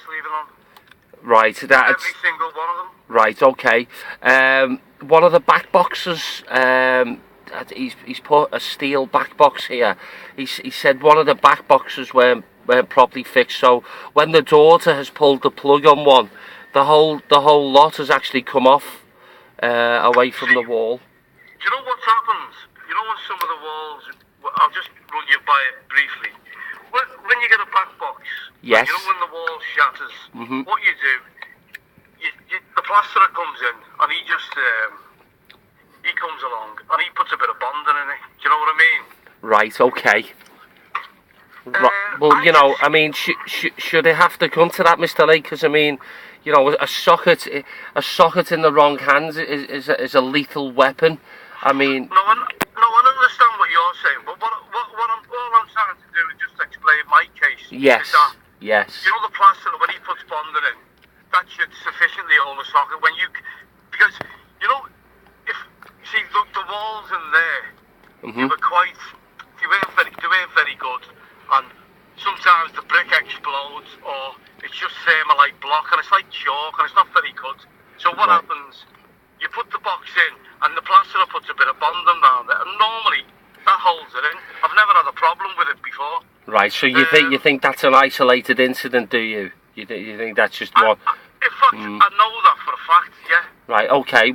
sleeving on. Right, that's Every single one of them. right. Okay. One of the back boxes. He's put a steel back box here. He said one of the back boxes weren't properly fixed. So when the daughter has pulled the plug on one, the whole lot has actually come off away from the wall. Do you know what happens? You know, on some of the walls, I'll just run you by it briefly. When you get a back box, Yes. you know when the wall shatters, what you do, the plasterer comes in and he just he comes along and he puts a bit of bonding in it. Do you know what I mean? Right. Okay. Well, you know, I mean, should it have to come to that, Mr. Lake? Because I mean, you know, a socket in the wrong hands is a lethal weapon. I mean. No, I understand what you're saying, but all I'm trying to do is just explain my case. Yes. Is that, yes. you know, the plasterer, when he puts bonding in, that should sufficiently hold the socket. Because you know, look, the walls in there, they weren't very good, and sometimes the brick explodes, or it's just thermalite block, and it's like chalk, and it's not very good. So what happens? You put the box in, and the plasterer puts a bit of bonding around it, and normally that holds it in. I've never had a problem with it before. Right. So you think that's an isolated incident, do you? You think that's just one? In fact, I know that for a fact. Yeah. Right. Okay.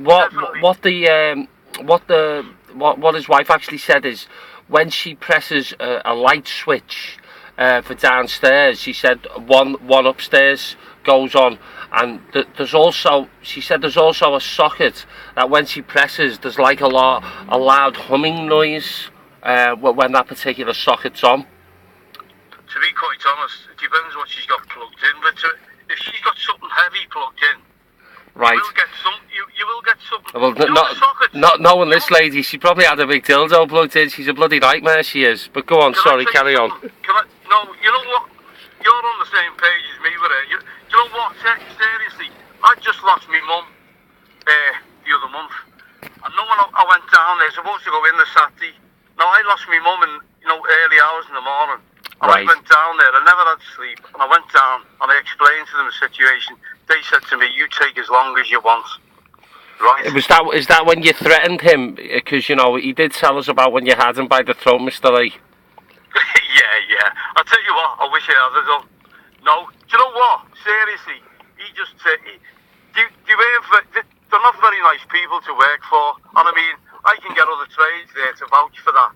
What his wife actually said is when she presses a light switch for downstairs, she said one upstairs goes on, and there's also a socket that when she presses, there's like a loud humming noise when that particular socket's on. To be quite honest, it depends what she's got plugged in. But if she's got something heavy plugged in, right, you will get something. Well, not knowing this lady, she probably had a big dildo plugged in. She's a bloody nightmare, she is. But go on, carry on. No, you know what? You're on the same page as me with it. You know what? Seriously, I just lost my mum the other month. And no one, I went down there, supposed to go in the Saturday. Now, I lost my mum in, early hours in the morning. And I went down there, I never had sleep. And I went down and I explained to them the situation. They said to me, you take as long as you want. Right? Is that when you threatened him? Because, he did tell us about when you had him by the throat, Mr. Lee. yeah. I'll tell you what, I wish I had done. No, do you know what? Seriously, he just said, they're not very nice people to work for. And I mean, I can get other trades there to vouch for that.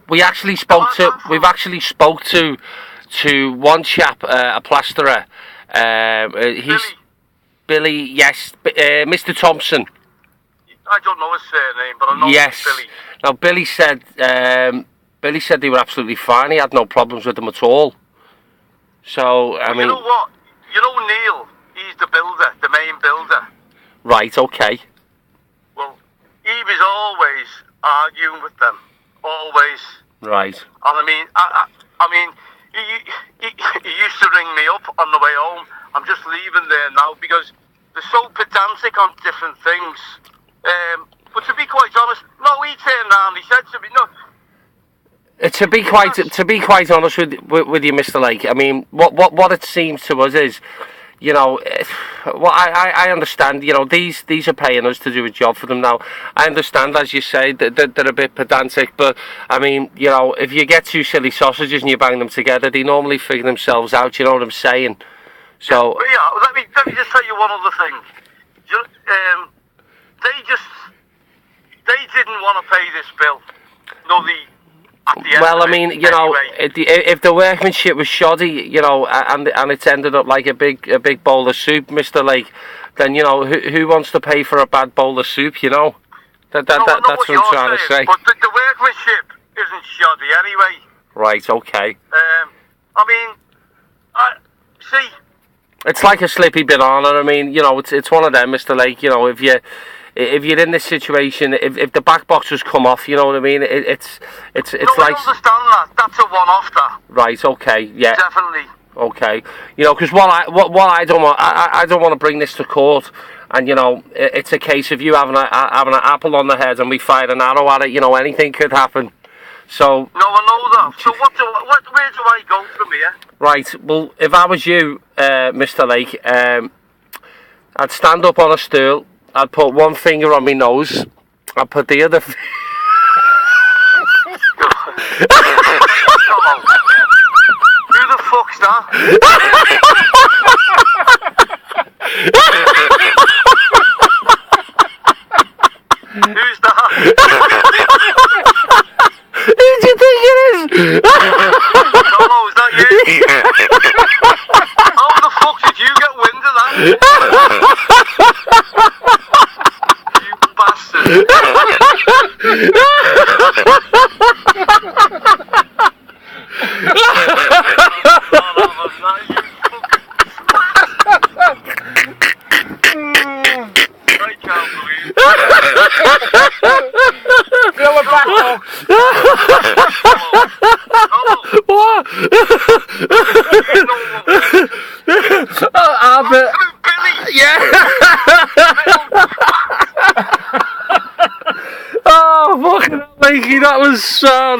We've actually spoke to one chap, a plasterer. He's Billy, yes, Mr. Thompson. I don't know his surname, but I know Billy. Now Billy said they were absolutely fine. He had no problems with them at all. So I mean, you know what? You know Neil. He's the builder, the main builder. Right. Okay. Well, he was always arguing with them. Always. Right. And I mean, he used to ring me up on the way home. I'm just leaving there now because they're so pedantic on different things. But to be quite honest, no, he turned around. He said to me, no. To be quite honest with you, Mr. Lake, I mean, what it seems to us is, I understand, these are paying us to do a job for them now. I understand, as you say, that they're a bit pedantic, but, I mean, if you get two silly sausages and you bang them together, they normally figure themselves out, you know what I'm saying? So... Yeah, let me just tell you one other thing. They didn't want to pay this bill. No, well, I mean, if the workmanship was shoddy, and it's ended up like a big bowl of soup, Mr. Lake, then who wants to pay for a bad bowl of soup? That's what I'm trying to say. But the workmanship isn't shoddy anyway. Right. Okay. See. It's like a slippy banana. I mean, it's one of them, Mr. Lake. If you're in this situation, if the back boxes come off, you know what I mean. It's like. I understand that. That's a one-off. That. Right. Okay. Yeah. Definitely. Okay. Because what I don't want, I don't want to bring this to court, and it's a case of you having an apple on the head and we fire an arrow at it. Anything could happen. So No, I know that. So where do I go from here? right, well, if I was you, Mr. Lake, I'd stand up on a stool. I'd put one finger on my nose. I'd put the other. Who the fuck's that? Who's that? Who do you think it is? Hello, is that you? How the fuck did you get wind of that? You bastard. I can't believe it. Fill it back up. What? I'll bet. Billy! Yeah. Oh, fucking hell, Lakey, that was so.